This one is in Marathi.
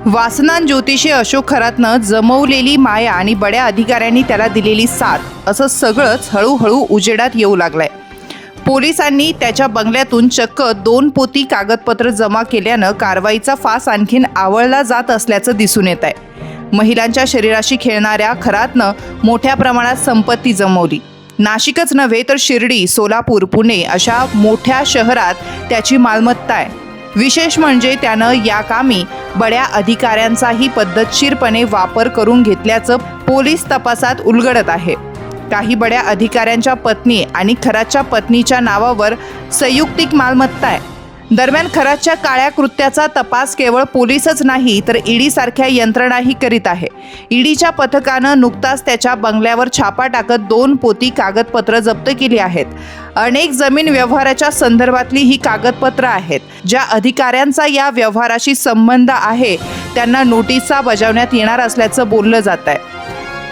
वासनान ज्योतिषी अशोक खरातनं जमवलेली माया आणि बड्या अधिकाऱ्यांनी त्याला दिलेली साथ असं सगळंच हळूहळू उजेडात येऊ लागलंय। पोलिसांनी त्याच्या बंगल्यातून चक्क 2 पोती कागदपत्र जमा केल्यानं कारवाईचा फास आणखीन आवळला जात असल्याचं दिसून येत आहे। महिलांच्या शरीराशी खेळणाऱ्या खरातनं मोठ्या प्रमाणात संपत्ती जमवली। नाशिकच नव्हे तर शिर्डी, सोलापूर, पुणे अशा मोठ्या शहरात त्याची मालमत्ता आहे। विशेष म्हणजे त्यानं या कामी बड्या अधिकाऱ्यांचाही पद्धतशीरपणे वापर करून घेतल्याचं पोलीस तपासात उलगडत आहे। काही बड्या अधिकाऱ्यांच्या पत्नी आणि खरातच्या पत्नीच्या नावावर संयुक्तिक मालमत्ता आहे। दरम्यान खरातच्या काळ्या कृत्याचा तपास केवळ पोलीसच नाही तर ईडी सारख्या यंत्रणाही करीत आहे। ईडीच्या पथकानं नुकताच त्याच्या बंगल्यावर छापा टाकत 2 पोती कागदपत्र जप्त केली आहेत। अनेक जमीन व्यवहाराच्या संदर्भातली ही कागदपत्र आहेत। ज्या अधिकाऱ्यांचा या व्यवहाराशी संबंध आहे त्यांना नोटिसा बजावण्यात येणार असल्याचं बोललं जात आहे।